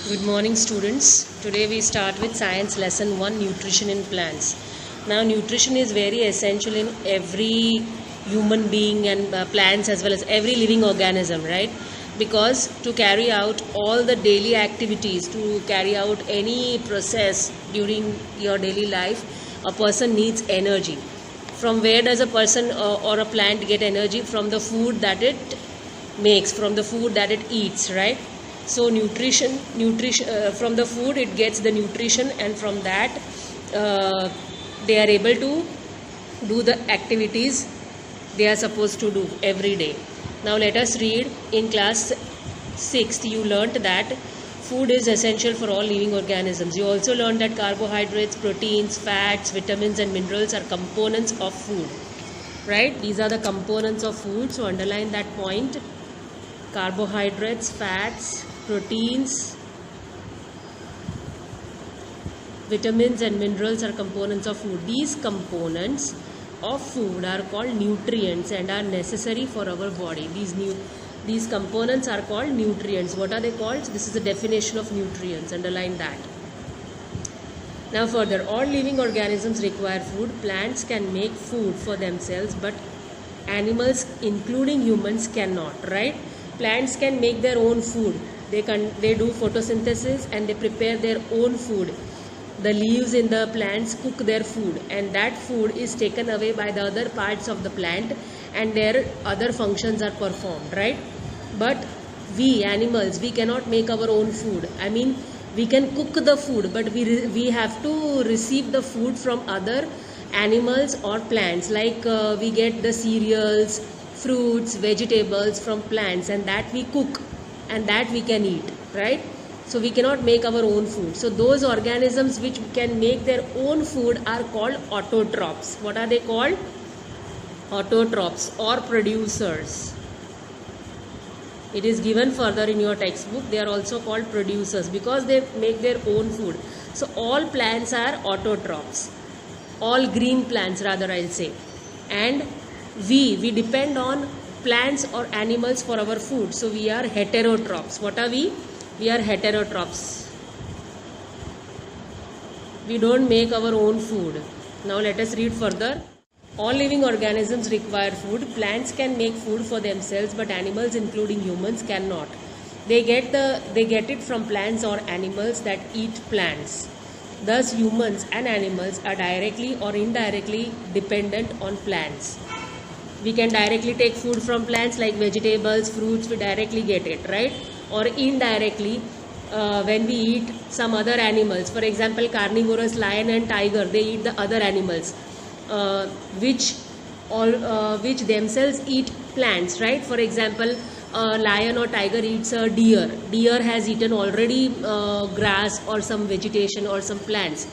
Good morning, students. Today we start with science lesson 1, nutrition in plants. Now nutrition is very essential in every human being and plants as well as every living organism, right? Because to carry out all the daily activities, to carry out any process during your daily life, a person needs energy. From where does a person or a plant get energy? From the food that it makes, from the food that it eats, right? So nutrition from the food it gets the nutrition, and from that they are able to do the activities they are supposed to do every day. Now let us read. In class 6th you learnt that food is essential for all living organisms. You also learned that carbohydrates, proteins, fats, vitamins and minerals are components of food, right? These are the components of food, so underline that point. Carbohydrates, fats, proteins, vitamins and minerals are components of food. These components of food are called nutrients and are necessary for our body. These components are called nutrients. What are they called? This is the definition of nutrients. Underline that. Now further, all living organisms require food. Plants can make food for themselves, but animals including humans cannot, right? Plants can make their own food. They do photosynthesis and they prepare their own food. The leaves in the plants cook their food, and that food is taken away by the other parts of the plant and their other functions are performed, right? But we animals, we cannot make our own food. I mean, we can cook the food, but we have to receive the food from other animals or plants. Like we get the cereals, fruits, vegetables from plants, and that we cook and that we can eat, right? So we cannot make our own food. So those organisms which can make their own food are called autotrophs. What are they called? Autotrophs or producers. It is given further in your textbook. They are also called producers because they make their own food. So all plants are autotrophs. All green plants rather, I'll say. And we depend on plants or animals for our food. So we are heterotrophs. What are we? We are heterotrophs. We don't make our own food. Now let us read further. All living organisms require food. Plants can make food for themselves, but animals including humans cannot. They get it from plants or animals that eat plants. Thus humans and animals are directly or indirectly dependent on plants. We can directly take food from plants like vegetables, fruits, we directly get it, right? Or indirectly when we eat some other animals. For example, carnivorous lion and tiger, they eat the other animals which themselves eat plants, right? For example, a lion or tiger eats a deer. Deer has eaten already grass or some vegetation or some plants,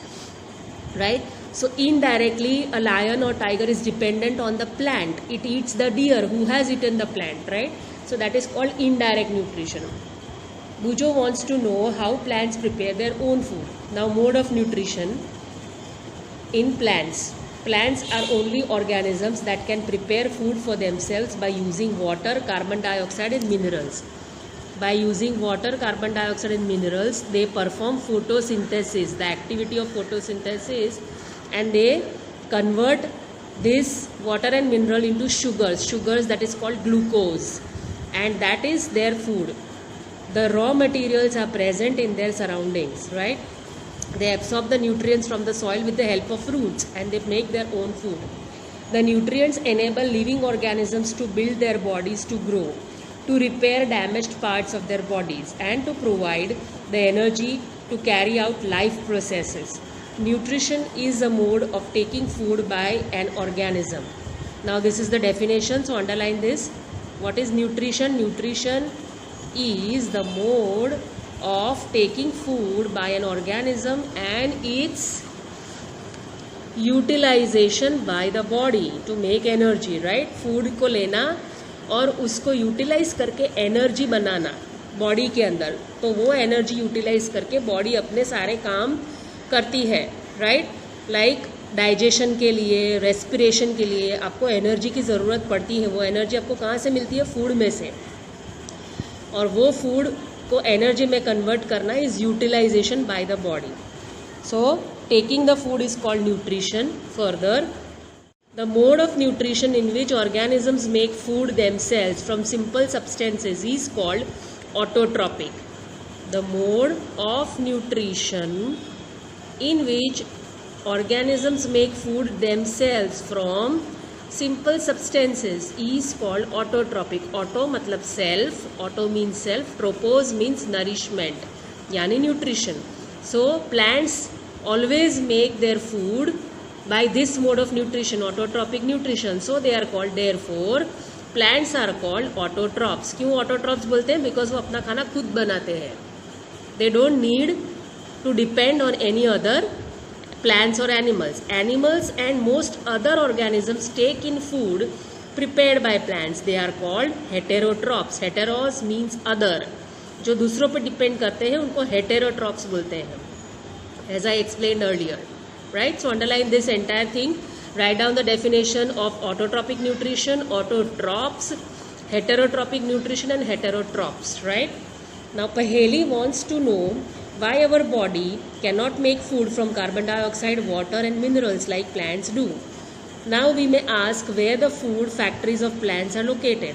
right? So indirectly a lion or tiger is dependent on the plant. It eats the deer who has eaten the plant, right? So that is called indirect nutrition. Bujo wants to know how plants prepare their own food. Now mode of nutrition in plants. Plants are only organisms that can prepare food for themselves by using water, carbon dioxide and minerals. By using water, carbon dioxide and minerals, they perform photosynthesis, the activity of photosynthesis, and they convert this water and mineral into sugars that is called glucose, and that is their food. The raw materials are present in their surroundings, right? They absorb the nutrients from the soil with the help of roots and they make their own food. The nutrients enable living organisms to build their bodies to grow, to repair damaged parts of their bodies, and to provide the energy to carry out life processes. Nutrition is a mode of taking food by an organism. Now this is the definition, so underline this. What is nutrition? Nutrition is the mode of taking food by an organism and its utilization by the body to make energy, right? Food को लेना और उसको utilise करके energy बनाना body के अंदर, तो वो energy utilise करके बॉडी अपने सारे काम करती है, राइट? लाइक डाइजेशन के लिए, रेस्पिरेशन के लिए आपको एनर्जी की ज़रूरत पड़ती है. वो एनर्जी आपको कहाँ से मिलती है? फूड में से. और वो फूड को एनर्जी में कन्वर्ट करना is utilisation by the body. So taking the food is called nutrition. Further, the mode of nutrition in which organisms make food themselves from simple substances is called autotrophic. The mode of nutrition in which organisms make food themselves from simple substances is called autotrophic. Auto मतलब self, auto means self, tropos means nourishment, यानी nutrition. So plants always make their food by this mode of nutrition, autotrophic nutrition. So they are called, therefore plants are called autotrophs. क्यों autotrophs बोलते हैं? Because वो अपना खाना खुद बनाते हैं. They don't need to depend on any other plants or animals. Animals and most other organisms take in food prepared by plants. They are called heterotrophs. Heteros means other. जो दूसरों पर डिपेंड करते हैं उनको heterotrophs बोलते हैं, as I explained earlier. Right? So underline this entire thing. Write down the definition of autotrophic nutrition, autotrophs, heterotrophic nutrition and heterotrophs. Right? Now Paheli wants to know why our body cannot make food from carbon dioxide, water and minerals like plants do. Now we may ask where the food factories of plants are located.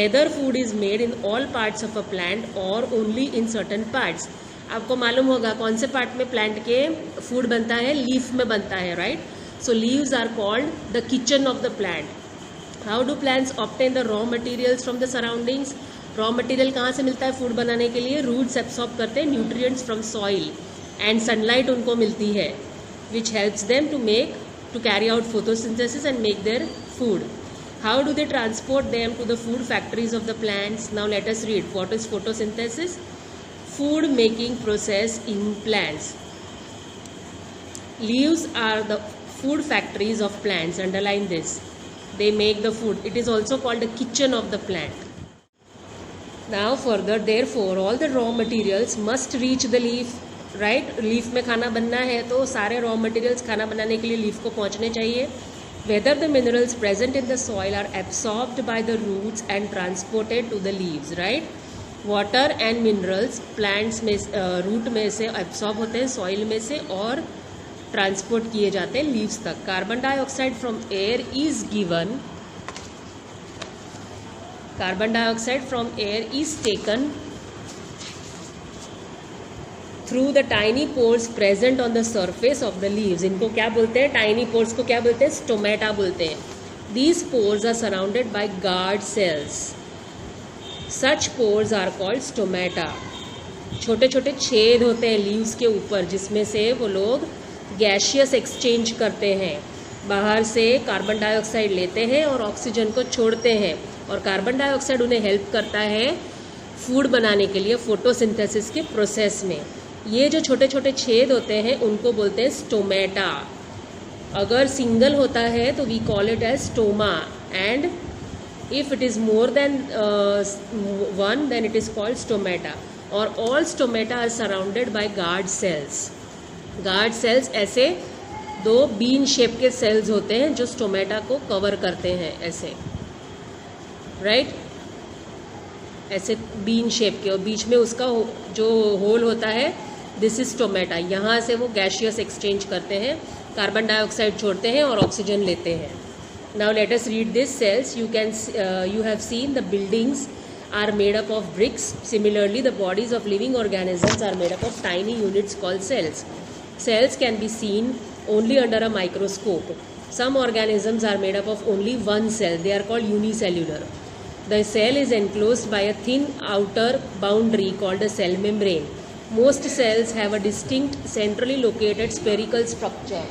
Whether food is made in all parts of a plant or only in certain parts. आपको मालूम होगा कौन से part में plant के food बनता है? Leaf में बनता है, right? So leaves are called the kitchen of the plant. How do plants obtain the raw materials from the surroundings? Raw material कहाँ से मिलता है फूड बनाने के लिए? रूट्स एब्सॉर्ब करते हैं nutrients from soil and sunlight उनको मिलती है, which helps them to carry out photosynthesis and make their food. How do they transport them to the food factories of the plants? Now let us read. What is photosynthesis? Food making process in plants. Leaves are the food factories of plants. Underline this. They make the food. It is also called the kitchen of the plant. Now further, therefore all the raw materials must reach the leaf. Right? Leaf में खाना बनना है तो सारे raw materials खाना बनाने के लिए leaf को पहुँचने चाहिए. Whether the minerals present in the soil are absorbed by the roots and transported to the leaves. Right? Water and minerals plants में रूट में से एब्सॉर्ब होते हैं सॉइल में से और ट्रांसपोर्ट किए जाते हैं लीव्स तक. Carbon dioxide from air is given. Carbon dioxide from air is taken through the tiny pores present on the surface of the leaves. इनको क्या बोलते हैं? टाइनी पोर्स को क्या बोलते हैं? स्टोमेटा बोलते हैं. These pores are surrounded by guard cells. Such pores are called stomata. छोटे छोटे छेद होते हैं लीव्स के ऊपर जिसमें से वो लोग गैशियस एक्सचेंज करते हैं. बाहर से कार्बन डाइऑक्साइड लेते हैं और ऑक्सीजन को छोड़ते हैं और कार्बन डाइऑक्साइड उन्हें हेल्प करता है फूड बनाने के लिए फोटोसिंथेसिस के प्रोसेस में. ये जो छोटे छोटे छेद होते हैं उनको बोलते हैं स्टोमेटा. अगर सिंगल होता है तो we call it as stoma and if it is more than one then it is called stomata. or all stomata are surrounded by guard cells. guard cells ऐसे दो बीन शेप के sales होते हैं जो stomata को cover करते हैं ऐसे, राइट? ऐसे बीन शेप के और बीच में उसका जो होल होता है दिस इज स्टोमेटा. यहाँ से वो गैशियस एक्सचेंज करते हैं, कार्बन डाइऑक्साइड छोड़ते हैं और ऑक्सीजन लेते हैं. Now let us read these cells. You have seen the buildings are made up of bricks. Similarly, the bodies of living organisms are made up of tiny units called cells. Cells can be seen only under a microscope. Some organisms are made up of only one cell. They are called unicellular. The cell is enclosed by a thin outer boundary called a cell membrane. Most cells have a distinct centrally located spherical structure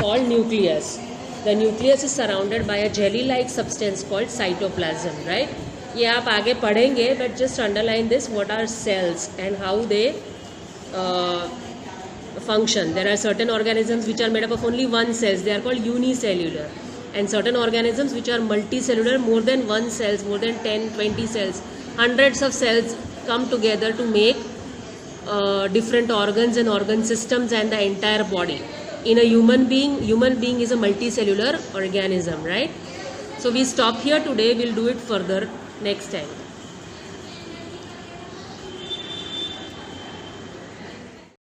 called nucleus. The nucleus is surrounded by a jelly-like substance called cytoplasm. Right? ये आप आगे पढ़ेंगे, but just underline this. What are cells and how they function? There are certain organisms which are made up of only one cells. They are called unicellular. And certain organisms which are multicellular, more than one cells, more than 10, 20 cells, hundreds of cells come together to make different organs and organ systems and the entire body. In a human being is a multicellular organism, right? So we stop here today. We'll do it further next time.